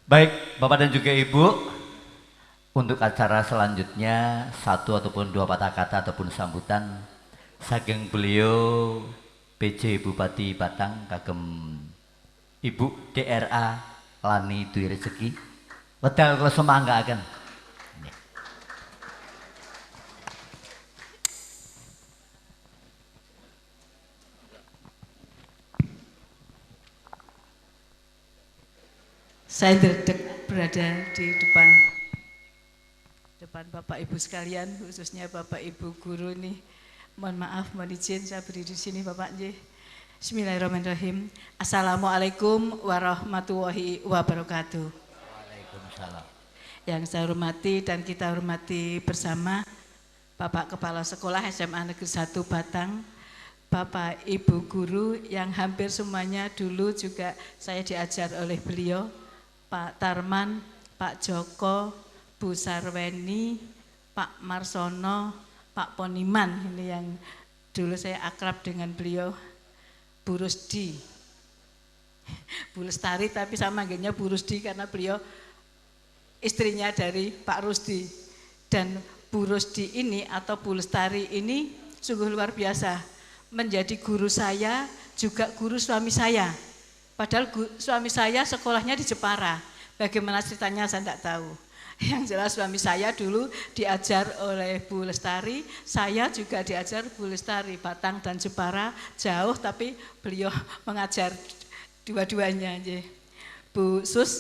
Baik, Bapak dan juga Ibu, untuk acara selanjutnya satu ataupun dua patah kata ataupun sambutan saking beliau PJ Bupati Batang kagem Ibu DRA Lani Dwi Rezeki. Wedal kula semanggaken. Saya derdek berada di depan Bapak Ibu sekalian, khususnya Bapak Ibu guru nih. Mohon maaf, mohon izin saya berdiri di sini Bapak J. Bismillahirrahmanirrahim. Assalamualaikum warahmatullahi wabarakatuh. Waalaikumsalam. Yang saya hormati dan kita hormati bersama Bapak Kepala Sekolah SMA Negeri 1 Batang, Bapak Ibu guru yang hampir semuanya dulu juga saya diajar oleh beliau, Pak Tarman, Pak Joko, Bu Sarweni, Pak Marsono, Pak Poniman, ini yang dulu saya akrab dengan beliau, Bu Rusdi, Bu Lestari, tapi saya manggilnya Bu Rusdi karena beliau istrinya dari Pak Rusdi. Dan Bu Rusdi ini atau Bu Lestari ini sungguh luar biasa, menjadi guru saya juga guru suami saya. Padahal suami saya sekolahnya di Jepara. Bagaimana ceritanya saya tidak tahu. Yang jelas suami saya dulu diajar oleh Bu Lestari, saya juga diajar Bu Lestari, Batang dan Jepara jauh tapi beliau mengajar dua-duanya. Bu Sus,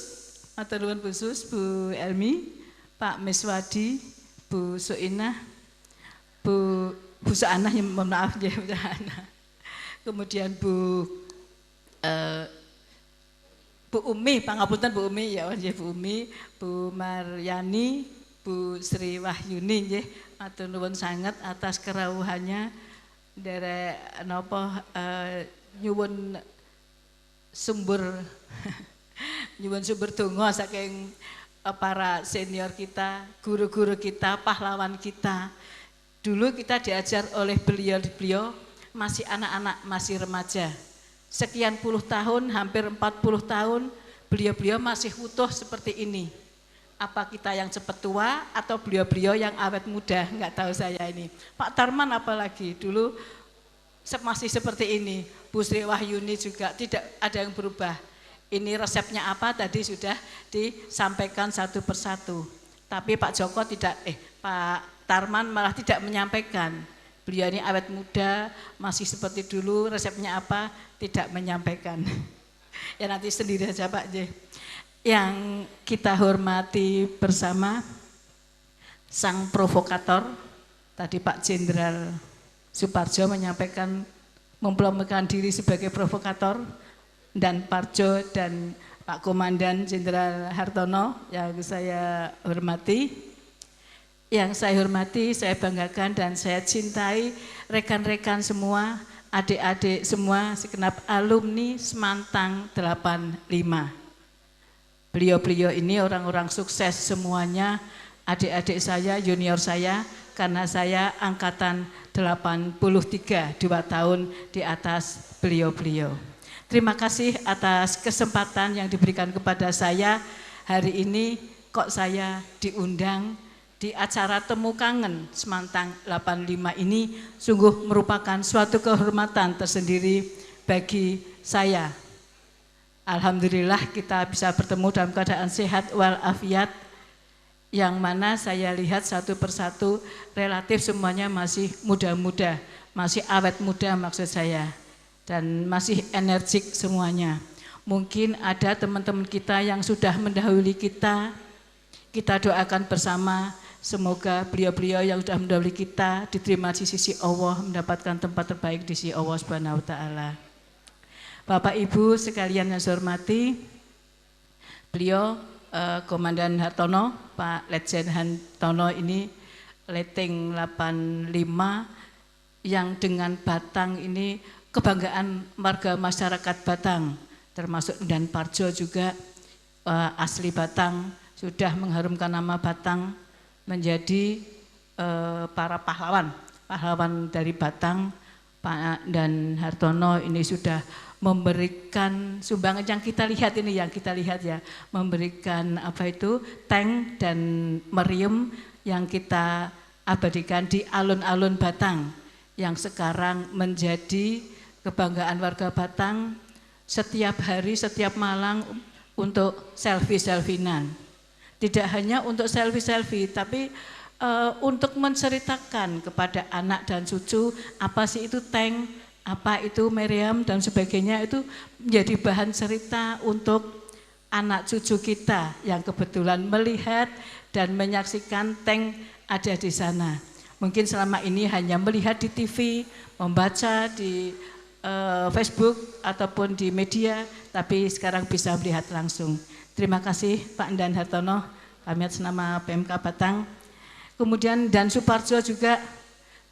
matur nuwun Bu Sus, Bu Elmi, Pak Miswadi, Bu Suinah, Bu Suanah, mohon maaf ya Bu Suanah. Kemudian Bu Umi, pangapunten Bu Umi ya Bu Umi, Bu Maryani, Bu Sri Wahyuni nggih, matur nuwun sanget atas kerawuhannya derek napa nyuwun sumber nyuwun sumber donga saking para senior kita, guru-guru kita, pahlawan kita. Dulu kita diajar oleh beliau masih anak-anak, masih remaja. Sekian puluh tahun, hampir 40 tahun, beliau-beliau masih utuh seperti ini. Apa kita yang cepat tua atau beliau-beliau yang awet muda, nggak tahu saya ini. Pak Tarman apalagi, dulu masih seperti ini. Bu Sri Wahyuni juga tidak ada yang berubah. Ini resepnya apa tadi sudah disampaikan satu persatu. Tapi Pak Joko tidak, Pak Tarman malah tidak menyampaikan. Beliau ini awet muda, masih seperti dulu, resepnya apa, tidak menyampaikan. Ya nanti sendiri saja Pak J. Yang kita hormati bersama, sang provokator, tadi Pak Jenderal Suparjo menyampaikan, mempromosikan diri sebagai provokator, dan Parjo dan Pak Komandan Jenderal Hartono yang saya hormati. Yang saya hormati, saya banggakan dan saya cintai rekan-rekan semua, adik-adik semua, segenap alumni Semantang 85. Beliau-beliau ini orang-orang sukses semuanya, adik-adik saya, junior saya, karena saya angkatan 83, 2 tahun di atas beliau-beliau. Terima kasih atas kesempatan yang diberikan kepada saya hari ini, kok saya diundang di acara Temu Kangen Semantang 85 ini sungguh merupakan suatu kehormatan tersendiri bagi saya. Alhamdulillah kita bisa bertemu dalam keadaan sehat walafiat, yang mana saya lihat satu persatu relatif semuanya masih muda-muda, masih awet muda maksud saya, dan masih energik semuanya. Mungkin ada teman-teman kita yang sudah mendahului kita doakan bersama. Semoga beliau-beliau yang sudah mendahului kita diterima di sisi Allah, mendapatkan tempat terbaik di sisi Allah Subhanahu wa Ta'ala. Bapak Ibu sekalian yang saya hormati, beliau Komandan Hartono, Pak Letjen Hartono ini letting 85 yang dengan Batang ini kebanggaan warga masyarakat Batang, termasuk dan Parjo juga asli Batang, sudah mengharumkan nama Batang menjadi para pahlawan dari Batang. Pak dan Hartono ini sudah memberikan sumbangan yang kita lihat ini, yang kita lihat ya, memberikan apa itu tank dan meriam yang kita abadikan di alun-alun Batang yang sekarang menjadi kebanggaan warga Batang setiap hari, setiap malam untuk selfie-selfinan. Tidak hanya untuk selfie-selfie, tapi untuk menceritakan kepada anak dan cucu apa sih itu tank, apa itu meriam dan sebagainya, itu menjadi bahan cerita untuk anak cucu kita yang kebetulan melihat dan menyaksikan tank ada di sana. Mungkin selama ini hanya melihat di TV, membaca di Facebook ataupun di media, tapi sekarang bisa melihat langsung. Terima kasih Pak Endan Hartono, kami atas nama PMK Batang. Kemudian Dan Suparjo juga,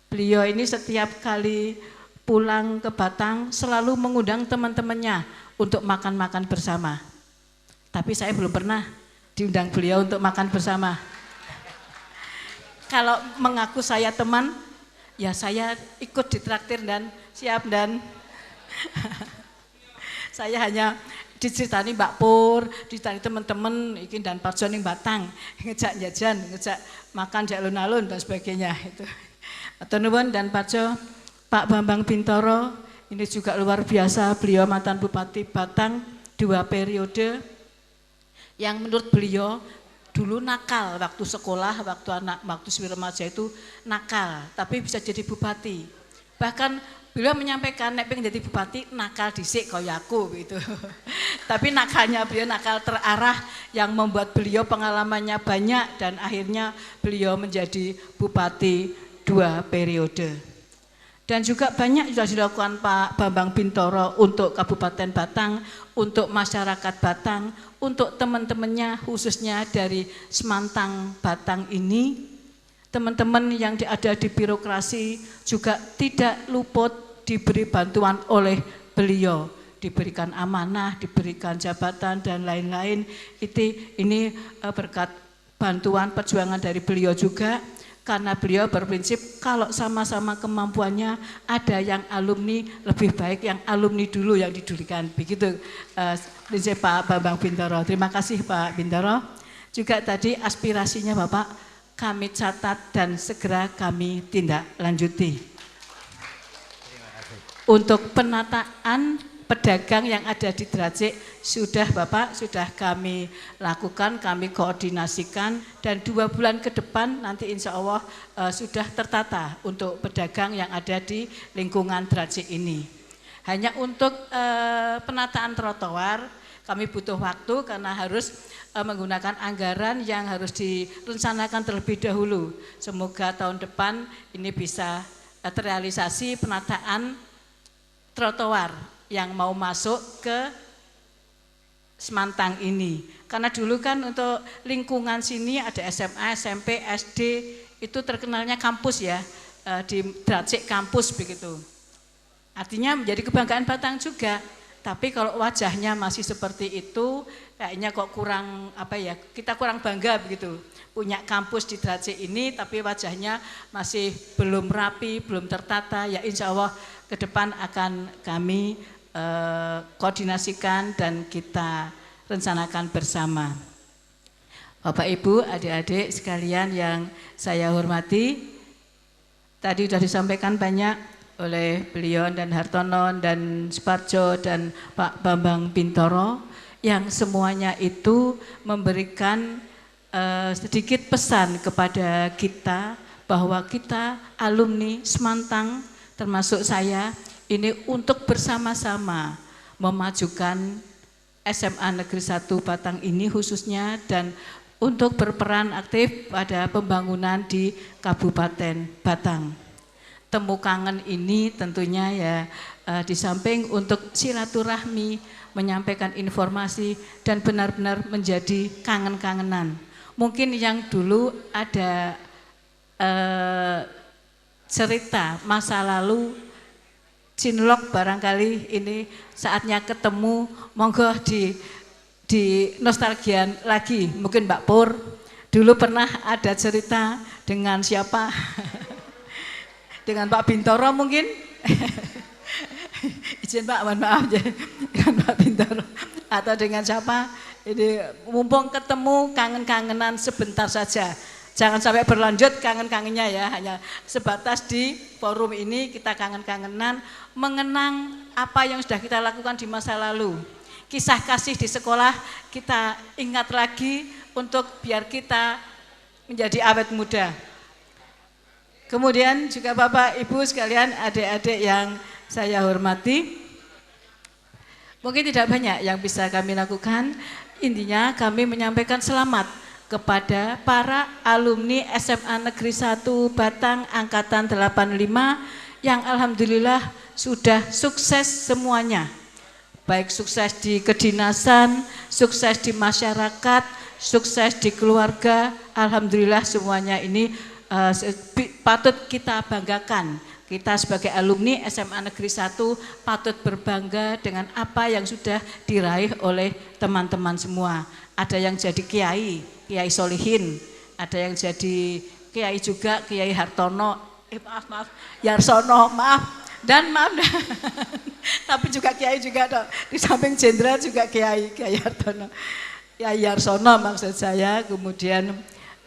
beliau ini setiap kali pulang ke Batang selalu mengundang teman-temannya untuk makan-makan bersama. Tapi saya belum pernah diundang beliau untuk makan bersama. Kalau mengaku saya teman, ya saya ikut ditraktir dan siap dan saya hanya diceritani Mbak Pur, diceritani teman-teman, ikin dan Parjo ning Batang, ngejak jajan, ngejak makan di alun-alun dan sebagainya itu. Matur nuwun dan Parjo, Pak Bambang Bintoro, ini juga luar biasa, beliau mantan Bupati Batang 2 periode, yang menurut beliau dulu nakal waktu sekolah, waktu remaja itu nakal, tapi bisa jadi bupati. Bahkan beliau menyampaikan nek pengen jadi bupati nakal dhisik kaya aku gitu. Tapi nakalnya beliau nakal terarah yang membuat beliau pengalamannya banyak dan akhirnya beliau menjadi bupati 2 periode. Dan juga banyak sudah dilakukan Pak Bambang Bintoro untuk Kabupaten Batang, untuk masyarakat Batang, untuk teman-temannya khususnya dari Semantang Batang ini. Teman-teman yang ada di birokrasi juga tidak luput diberi bantuan oleh beliau, diberikan amanah, diberikan jabatan dan lain-lain. Ini berkat bantuan perjuangan dari beliau juga. Karena beliau berprinsip kalau sama-sama kemampuannya ada yang alumni lebih baik yang alumni dulu yang didulikan. Begitu prinsip Pak Bambang Bintoro. Terima kasih Pak Bintoro. Juga tadi aspirasinya Bapak kami catat dan segera kami tindak lanjuti. Untuk penataan pedagang yang ada di Drajik sudah Bapak, sudah kami lakukan, kami koordinasikan dan 2 bulan ke depan nanti insya Allah sudah tertata untuk pedagang yang ada di lingkungan Drajik ini. Hanya untuk penataan trotoar kami butuh waktu karena harus menggunakan anggaran yang harus direncanakan terlebih dahulu. Semoga tahun depan ini bisa terrealisasi penataan trotoar yang mau masuk ke Semantang ini. Karena dulu kan untuk lingkungan sini ada SMA, SMP, SD, itu terkenalnya kampus ya, di Drajik kampus begitu. Artinya menjadi kebanggaan Batang juga. Tapi kalau wajahnya masih seperti itu, kayaknya kok kurang apa ya, kita kurang bangga begitu. Punya kampus di Drajik ini tapi wajahnya masih belum rapi, belum tertata. Ya insya Allah ke depan akan kami koordinasikan dan kita rencanakan bersama. Bapak Ibu, adik-adik sekalian yang saya hormati, tadi sudah disampaikan banyak oleh beliau dan Hartono dan Suparjo dan Pak Bambang Bintoro yang semuanya itu memberikan sedikit pesan kepada kita bahwa kita alumni Semantang termasuk saya ini untuk bersama-sama memajukan SMA Negeri 1 Batang ini khususnya dan untuk berperan aktif pada pembangunan di Kabupaten Batang. Temu kangen ini tentunya ya di samping untuk silaturahmi, menyampaikan informasi dan benar-benar menjadi kangen-kangenan. Mungkin yang dulu ada cerita masa lalu cinlok barangkali ini saatnya ketemu, monggo di nostalgian lagi. Mungkin Mbak Pur dulu pernah ada cerita dengan siapa? Dengan Pak Bintoro mungkin. izin Pak, mohon maaf ya, dengan Pak Bintoro atau dengan siapa, ini mumpung ketemu kangen-kangenan sebentar saja. Jangan sampai berlanjut kangen-kangennya ya, hanya sebatas di forum ini kita kangen-kangenan mengenang apa yang sudah kita lakukan di masa lalu. Kisah kasih di sekolah kita ingat lagi untuk biar kita menjadi awet muda. Kemudian juga Bapak Ibu sekalian, adik-adik yang saya hormati, mungkin tidak banyak yang bisa kami lakukan, intinya kami menyampaikan selamat kepada para alumni SMA Negeri 1 Batang Angkatan 85 yang alhamdulillah sudah sukses semuanya. Baik sukses di kedinasan, sukses di masyarakat, sukses di keluarga, alhamdulillah semuanya ini patut kita banggakan. Kita sebagai alumni SMA Negeri 1 patut berbangga dengan apa yang sudah diraih oleh teman-teman semua. Ada yang jadi kiai, Kiai Solihin, ada yang jadi kiai juga, Kiai Hartono, Yarsono, dan tapi juga kiai juga dong, di samping jenderal juga Kiai Hartono, Kiai Yarsono maksud saya. Kemudian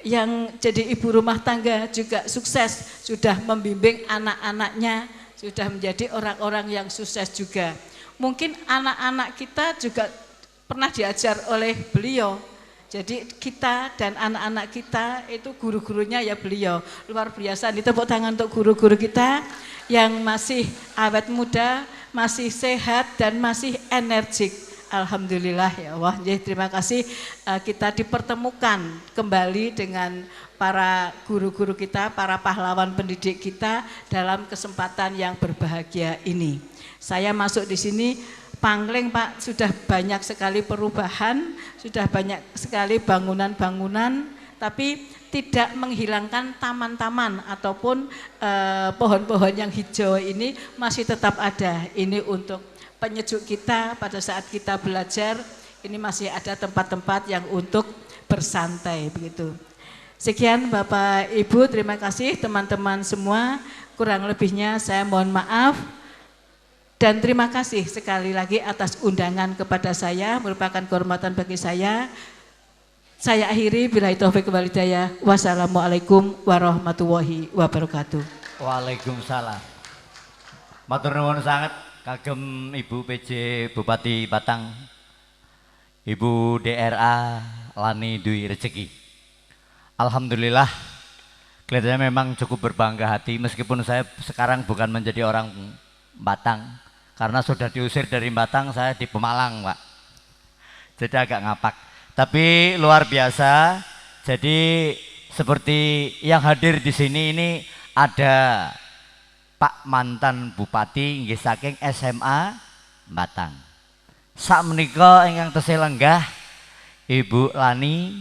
yang jadi ibu rumah tangga juga sukses, sudah membimbing anak-anaknya, sudah menjadi orang-orang yang sukses juga. Mungkin anak-anak kita juga pernah diajar oleh beliau. Jadi kita dan anak-anak kita itu guru-gurunya ya beliau. Luar biasa, ditepuk tangan untuk guru-guru kita yang masih awet muda, masih sehat dan masih energik. Alhamdulillah ya Allah. Jadi terima kasih kita dipertemukan kembali dengan para guru-guru kita, para pahlawan pendidik kita dalam kesempatan yang berbahagia ini. Saya masuk di sini Pangling Pak, sudah banyak sekali perubahan, sudah banyak sekali bangunan-bangunan, tapi tidak menghilangkan taman-taman ataupun pohon-pohon yang hijau ini masih tetap ada. Ini untuk penyejuk kita pada saat kita belajar, ini masih ada tempat-tempat yang untuk bersantai begitu. Sekian Bapak Ibu, terima kasih teman-teman semua, kurang lebihnya saya mohon maaf. Dan terima kasih sekali lagi atas undangan kepada saya, merupakan kehormatan bagi saya. Saya akhiri, billahi taufik wal hidayah. Wassalamualaikum warahmatullahi wabarakatuh. Waalaikumsalam. Matur nuwun sangat kagem Ibu PJ Bupati Batang, Ibu DRA Lani Dwi Rezeki. Alhamdulillah, kelihatannya memang cukup berbangga hati meskipun saya sekarang bukan menjadi orang Batang. Karena sudah diusir dari Batang, saya di Pemalang, Pak. Jadi agak ngapak. Tapi luar biasa. Jadi seperti yang hadir di sini ini ada Pak mantan Bupati nggih saking SMA Batang. Sak menika ingkang tesih lenggah Ibu Lani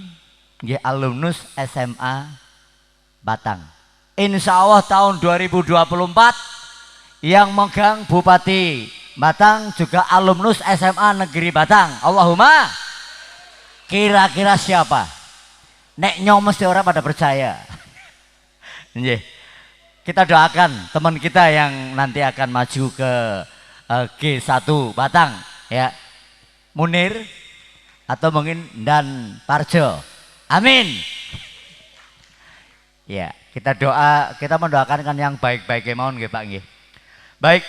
nggih alumnus SMA Batang. Insya Allah tahun 2024 yang megang Bupati Batang juga alumnus SMA Negeri Batang. Allahumma. Kira-kira siapa? Nek nyong mesti orang pada percaya. Kita doakan teman kita yang nanti akan maju ke G1 Batang ya. Munir atau mungkin Dan Parjo. Amin. Ya, kita mendoakan kan yang baik-baik mawon nggih Pak nggih. Baik,